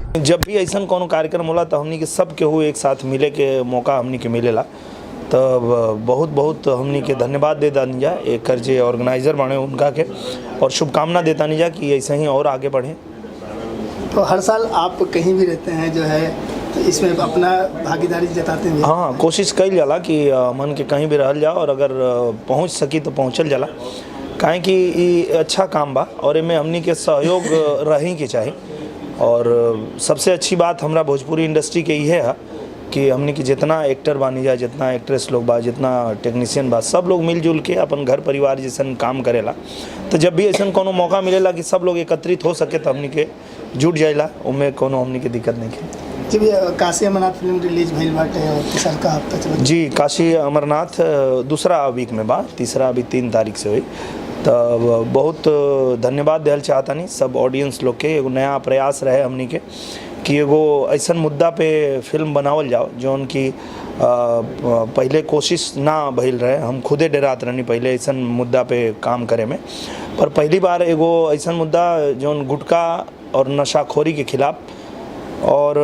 जब भी ऐसा कोनो कार्यक्रम होला तो हमनी के सब केहू एक साथ मिले के मौका हमनी के मिलेला। तो बहुत बहुत हमनी के धन्यवाद दे दानी जा एक जे ऑर्गेनाइज़र बने उनका के, और शुभकामना देता नहीं जा कि ऐसे ही और आगे बढ़ें। तो हर साल आप कहीं भी रहते हैं जो है तो इसमें अपना भागीदारी जताते हैं? हाँ, कोशिश कई जाला कि मन के कहीं भी रहल जा, और अगर पहुँच सकी तो पहुँचल जाला, काहे कि ये अच्छा काम बा और इनमें हमनी के सहयोग रही के चाहिए। और सबसे अच्छी बात हमरा भोजपुरी इंडस्ट्री के ये है कि हमनी की जितना एक्टर बानी जा, जितना एक्ट्रेस लोग बा, जितना टेक्नीशियन बा, सब लोग मिलजुल के अपन घर परिवार जैसन काम करेला। तो जब भी ऐसा कोनो मौका मिलेला कि सब लोग एकत्रित हो सके तो हमनी के जुट जाइला, उनमें कोनो हमनी के दिक्कत नहीं है। जी काशी अमरनाथ फिल्म रिलीज भइल बाटे और तीसरा का हफ्ता चल जी, काशी अमरनाथ दूसरा वीक में बा, तीसरा अभी 3 तारीख से हुई। तो बहुत धन्यवाद देल चाहता नहीं सब ऑडियंस लोग के। एगो नया प्रयास रहे हमनी के कि एगो ऐसा मुद्दा पे फिल्म बनावल जाओ जो उनकी पहले कोशिश ना भइल रहे। हम खुदे डरात रहनी पहले ऐसा मुद्दा पे काम करे में, पर पहली बार एगो ऐसा मुद्दा जो गुटखा और नशाखोरी के खिलाफ, और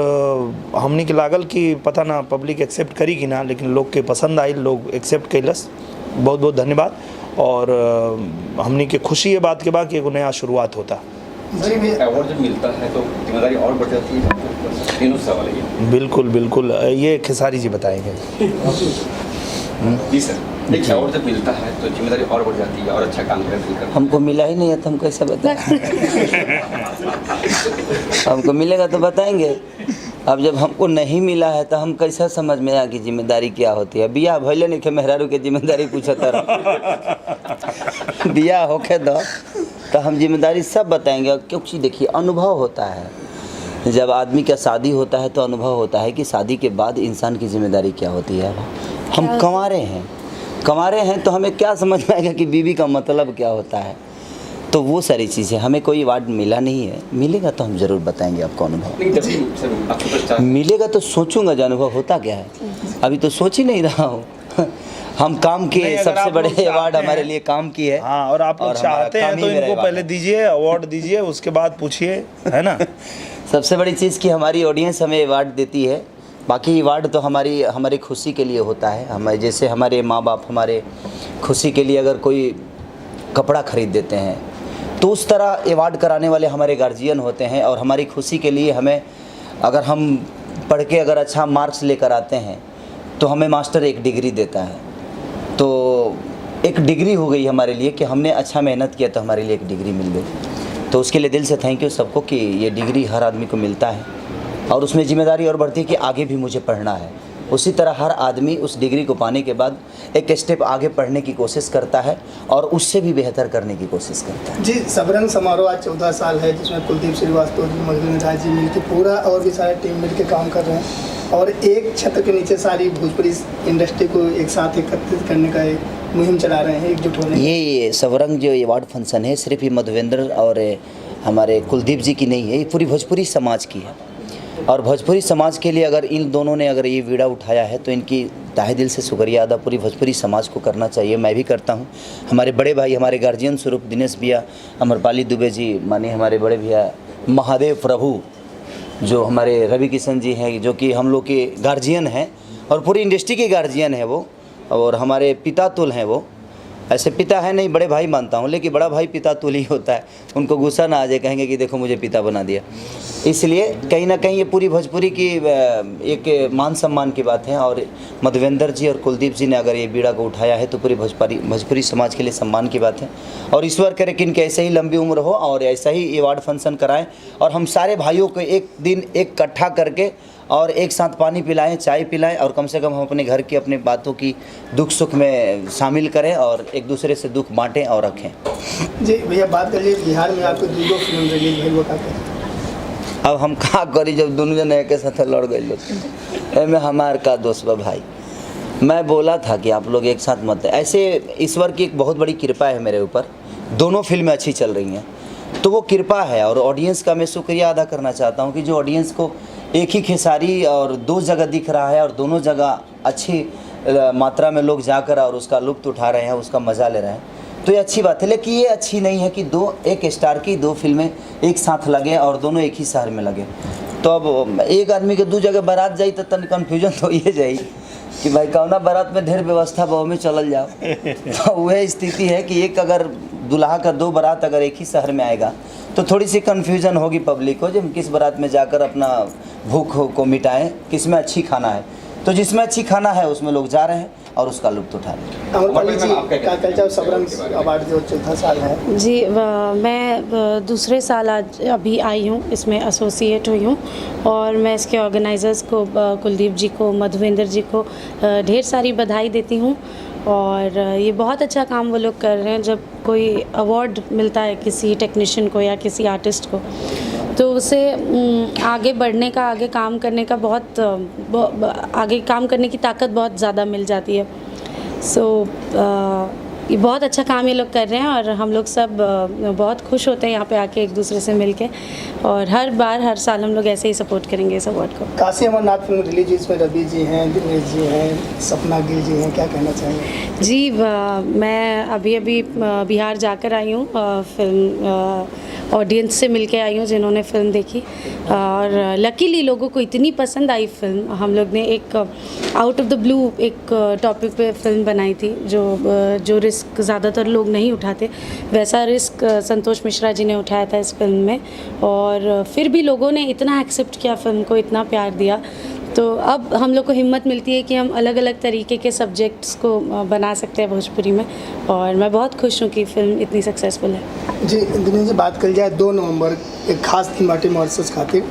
हमनी के लागल कि पता ना पब्लिक एक्सेप्ट करी कि ना, लेकिन लोग के पसंद आई, लोग एक्सेप्ट कैलस। बहुत बहुत धन्यवाद। और हमनी के खुशी ये बात के बाद कि एगो नया शुरुआत होता। अवार्ड जब मिलता है तो जिम्मेदारी और बढ़ जाती है, तीनों सवाल है। बिल्कुल बिल्कुल, ये खेसारी जी बताएंगे। जी सर, एक अवार्ड जब मिलता है तो जिम्मेदारी और बढ़ जाती है और अच्छा काम करते हैं। हमको मिला ही नहीं है तो हम कैसे बताएं? हमको मिलेगा तो बताएंगे। अब जब हमको नहीं मिला है तो हम कैसे समझ में आया कि जिम्मेदारी क्या होती है। बिया भैले नहीं खे मेहरारू के जिम्मेदारी पूछता रहो। बिया होके दो तो हम जिम्मेदारी सब बताएंगे, क्योंकि देखिए अनुभव होता है। जब आदमी का शादी होता है तो अनुभव होता है कि शादी के बाद इंसान की जिम्मेदारी क्या होती है। हम कंवारे हैं तो हमें क्या समझ में आएगा कि बीवी का मतलब क्या होता है। तो वो सारी चीज़ें, हमें कोई अवार्ड मिला नहीं है, मिलेगा तो हम ज़रूर बताएंगे आपको अनुभव। मिलेगा तो सोचूंगा जो अनुभव होता क्या है। अभी तो सोच ही नहीं रहा हूँ। हम काम किए, सबसे बड़े अवार्ड हमारे लिए काम की है। हाँ, और आप लोग चाहते हैं तो इनको पहले दीजिए, अवार्ड दीजिए, उसके बाद पूछिए, है ना। सबसे बड़ी चीज़ कि हमारी ऑडियंस हमें अवार्ड देती है। बाकी अवार्ड तो हमारी खुशी के लिए होता है। हमारे जैसे हमारे माँ बाप हमारे खुशी के लिए अगर कोई कपड़ा खरीद देते हैं, तो उस तरह अवार्ड कराने वाले हमारे गार्जियन होते हैं। और हमारी खुशी के लिए हमें, अगर हम पढ़ के अगर अच्छा मार्क्स लेकर आते हैं तो हमें मास्टर एक डिग्री देता है। तो एक डिग्री हो गई हमारे लिए कि हमने अच्छा मेहनत किया तो हमारे लिए एक डिग्री मिल गई। तो उसके लिए दिल से थैंक यू सबको कि ये डिग्री हर आदमी को मिलता है, और उसमें जिम्मेदारी और बढ़ती है कि आगे भी मुझे पढ़ना है। उसी तरह हर आदमी उस डिग्री को पाने के बाद एक स्टेप आगे पढ़ने की कोशिश करता है और उससे भी बेहतर करने की कोशिश करता है। जी, सबरंग समारोह आज 14 साल है, जिसमें कुलदीप श्रीवास्तव जी, मधुबन राज जी मिलकर पूरा और भी सारे टीम मिलकर काम कर रहे हैं, और एक छत्र के नीचे सारी भोजपुरी इंडस्ट्री को एक साथ एकत्रित करने का एक मुहिम चला रहे हैं, एकजुट होने। ये सबरंग जो अवार्ड फंक्शन है सिर्फ ये मधुवेंद्र और हमारे कुलदीप जी की नहीं है, ये पूरी भोजपुरी समाज की है। और भोजपुरी समाज के लिए अगर इन दोनों ने अगर ये बीड़ा उठाया है तो इनकी तहे दिल से शुक्रिया अदा पूरी भोजपुरी समाज को करना चाहिए। मैं भी करता हूँ। हमारे बड़े भाई, हमारे गार्जियन स्वरूप दिनेश भैया, अमरपाली दुबे जी, माने हमारे बड़े भैया महादेव प्रभु, जो हमारे रवि किशन जी हैं, जो कि हम लोग के गार्जियन हैं और पूरी इंडस्ट्री के गार्जियन हैं वो, और हमारे पिता तुल हैं वो। ऐसे पिता है नहीं, बड़े भाई मानता हूँ, लेकिन बड़ा भाई पिता तुल ही होता है। उनको गुस्सा ना आ जाए, कहेंगे कि देखो मुझे पिता बना दिया। इसलिए कहीं ना कहीं ये पूरी भोजपुरी की एक मान सम्मान की बात है। और मधुवेंद्र जी और कुलदीप जी ने अगर ये बीड़ा को उठाया है तो पूरी भोजपुरी समाज के लिए सम्मान की बात है। और ईश्वर करे कि इनके ऐसे ही लंबी उम्र हो और ऐसा ही अवार्ड फंक्शन कराएं, और हम सारे भाइयों को एक दिन इकट्ठा करके और एक साथ पानी पिलाएं, चाय पिलाएं, और कम से कम हम अपने घर की अपने बातों की दुख सुख में शामिल करें और एक दूसरे से दुख बांटें और रखें। जी भैया, बात करिए बिहार में आपको 2 फिल्म रिलीज हुई, वो क्या करें? अब हम का करी जब दोनों जन एक साथ लड़ गए। में हमार का दोस्त बा भाई, मैं बोला था कि आप लोग एक साथ मत। ऐसे ईश्वर की एक बहुत बड़ी कृपा है मेरे ऊपर, दोनों फिल्में अच्छी चल रही हैं तो वो कृपा है। और ऑडियंस का मैं शुक्रिया अदा करना चाहता हूँ कि जो ऑडियंस को एक ही खेसारी और 2 जगह दिख रहा है और दोनों जगह अच्छी मात्रा में लोग जाकर और उसका लुत्फ़ उठा रहे हैं, उसका मज़ा ले रहे हैं, तो ये अच्छी बात है। लेकिन ये अच्छी नहीं है कि एक स्टार की 2 फिल्में एक साथ लगे और दोनों एक ही शहर में लगे। तो अब एक आदमी के दू जगह बारात जाई तो तन कन्फ्यूजन तो ये जाई कि भाई कौना बारात में ढेर व्यवस्था बहु में चलल जाओ। तो वह स्थिति है कि एक अगर दुल्हा का दो बारात अगर एक ही शहर में आएगा तो थोड़ी सी कन्फ्यूजन होगी पब्लिक को, जब किस बारात में जाकर अपना भूख को मिटाएं, किस में अच्छी खाना है। तो जिसमें अच्छी खाना है उसमें लोग जा रहे हैं और उसका लुत्फ उठा रहे हैं। अमरपाली जी का कल्चर सबरंग अवार्ड जो चौथा साल है जी, मैं दूसरे साल आज अभी आई हूँ, इसमें एसोसिएट हुई हूँ और मैं इसके ऑर्गेनाइज़र्स को कुलदीप जी को, मधुवेंद्र जी को ढेर सारी बधाई देती हूँ। और ये बहुत अच्छा काम वो लोग कर रहे हैं। जब कोई अवार्ड मिलता है किसी टेक्नीशियन को या किसी आर्टिस्ट को, तो उसे आगे बढ़ने का, आगे काम करने का आगे काम करने की ताकत बहुत ज़्यादा मिल जाती है। ये बहुत अच्छा काम ये लोग कर रहे हैं और हम लोग सब बहुत खुश होते हैं यहाँ पे आके एक दूसरे से मिलके, और हर साल हम लोग ऐसे ही सपोर्ट करेंगे इस अवार्ड को। काशी अमरनाथ फिल्म रिलीज हुई, इसमें रवि जी हैं, दिनेश जी हैं, सपना गिल जी हैं, क्या कहना चाहेंगे? जी, मैं अभी बिहार जाकर आई हूँ, फिल्म ऑडियंस से मिलके आई हूँ जिन्होंने फ़िल्म देखी, और लकीली लोगों को इतनी पसंद आई फ़िल्म। हम लोग ने एक आउट ऑफ द ब्लू एक टॉपिक पे फ़िल्म बनाई थी, जो रिस्क ज़्यादातर लोग नहीं उठाते, वैसा रिस्क संतोष मिश्रा जी ने उठाया था इस फिल्म में, और फिर भी लोगों ने इतना एक्सेप्ट किया फ़िल्म को, इतना प्यार दिया। तो अब हम लोग को हिम्मत मिलती है कि हम अलग अलग तरीके के सब्जेक्ट्स को बना सकते हैं भोजपुरी में, और मैं बहुत खुश हूँ कि फ़िल्म इतनी सक्सेसफुल है। जी दिनेश जी, बात कर जाए 2 नवंबर एक खास दिन बाटे मॉरिशस खातिर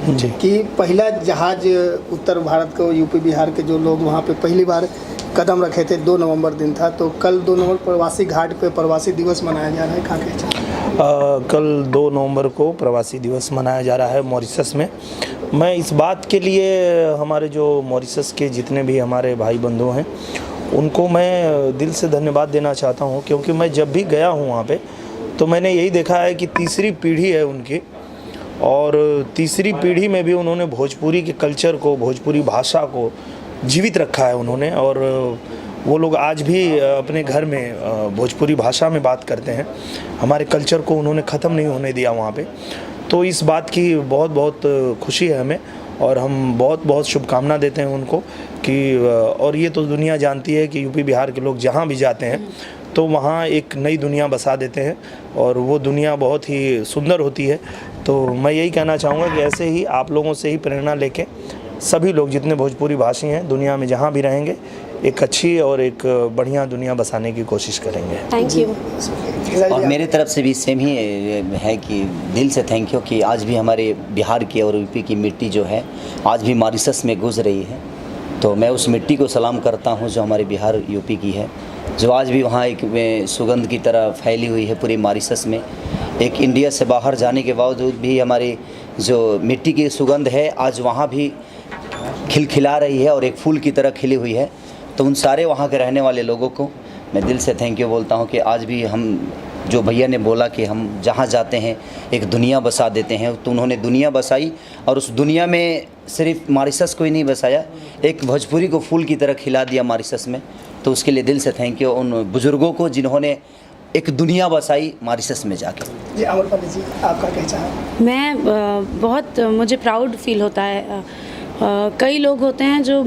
कि पहला जहाज उत्तर भारत को, यूपी बिहार के जो लोग वहाँ पे पहली बार कदम रखे थे, 2 नवंबर दिन था। तो कल 2 नवंबर प्रवासी घाट पे प्रवासी दिवस मनाया जा रहा है, कहाँ के कल 2 नवंबर को प्रवासी दिवस मनाया जा रहा है मॉरिशस में। मैं इस बात के लिए हमारे जो मॉरिशस के जितने भी हमारे भाई बंधु हैं उनको मैं दिल से धन्यवाद देना चाहता हूं, क्योंकि मैं जब भी गया हूं वहां पे तो मैंने यही देखा है कि तीसरी पीढ़ी है उनकी, और तीसरी पीढ़ी में भी उन्होंने भोजपुरी के कल्चर को, भोजपुरी भाषा को जीवित रखा है उन्होंने, और वो लोग आज भी अपने घर में भोजपुरी भाषा में बात करते हैं। हमारे कल्चर को उन्होंने ख़त्म नहीं होने दिया वहाँ पे। तो इस बात की बहुत बहुत खुशी है हमें, और हम बहुत बहुत शुभकामना देते हैं उनको कि, और ये तो दुनिया जानती है कि यूपी बिहार के लोग जहाँ भी जाते हैं तो वहाँ एक नई दुनिया बसा देते हैं, और वो दुनिया बहुत ही सुंदर होती है। तो मैं यही कहना चाहूँगा कि ऐसे ही आप लोगों से ही प्रेरणा लेके सभी लोग जितने भोजपुरी भाषी हैं दुनिया में जहाँ भी रहेंगे, एक अच्छी और एक बढ़िया दुनिया बसाने की कोशिश करेंगे। Thank you. और मेरी तरफ से भी सेम ही है कि दिल से थैंक यू कि आज भी हमारे बिहार की और यूपी की मिट्टी जो है आज भी मॉरिशस में गुज रही है। तो मैं उस मिट्टी को सलाम करता हूँ जो हमारे बिहार यूपी की है, जो आज भी वहाँ एक सुगंध की तरह फैली हुई है पूरी मॉरिशस में। एक इंडिया से बाहर जाने के बावजूद भी हमारी जो मिट्टी की सुगंध है आज वहाँ भी खिलखिला रही है और एक फूल की तरह खिली हुई है। तो उन सारे वहाँ के रहने वाले लोगों को मैं दिल से थैंक यू बोलता हूँ कि आज भी हम, जो भैया ने बोला कि हम जहाँ जाते हैं एक दुनिया बसा देते हैं, तो उन्होंने दुनिया बसाई, और उस दुनिया में सिर्फ मॉरिशस को ही नहीं बसाया, एक भोजपुरी को फूल की तरह खिला दिया मॉरिशस में। तो उसके लिए दिल से थैंक यू उन बुज़ुर्गों को जिन्होंने एक दुनिया बसाई मॉरिशस में जाके। जी अमरपाली जी, आपका क्या चाह? मैं बहुत, मुझे प्राउड फील होता है। कई लोग होते हैं जो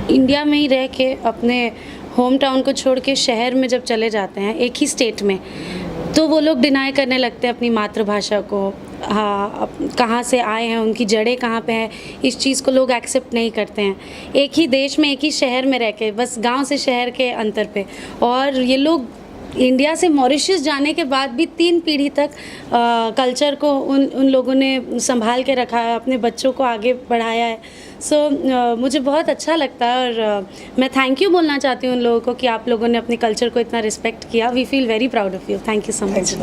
इंडिया में ही रह के अपने होम टाउन को छोड़ के शहर में जब चले जाते हैं एक ही स्टेट में, तो वो लोग डिनाई करने लगते हैं अपनी मातृभाषा को। हाँ, कहाँ से आए हैं, उनकी जड़ें कहाँ पे हैं, इस चीज़ को लोग एक्सेप्ट नहीं करते हैं। एक ही देश में, एक ही शहर में रह के, बस गांव से शहर के अंतर पे, और ये लोग इंडिया से मॉरिशस जाने के बाद भी 3 पीढ़ी तक कल्चर को उन लोगों ने संभाल के रखा है, अपने बच्चों को आगे बढ़ाया है। मुझे बहुत अच्छा लगता है, और मैं थैंक यू बोलना चाहती हूँ उन लोगों को कि आप लोगों ने अपने कल्चर को इतना रिस्पेक्ट किया। We feel very proud of you. Thank you so much.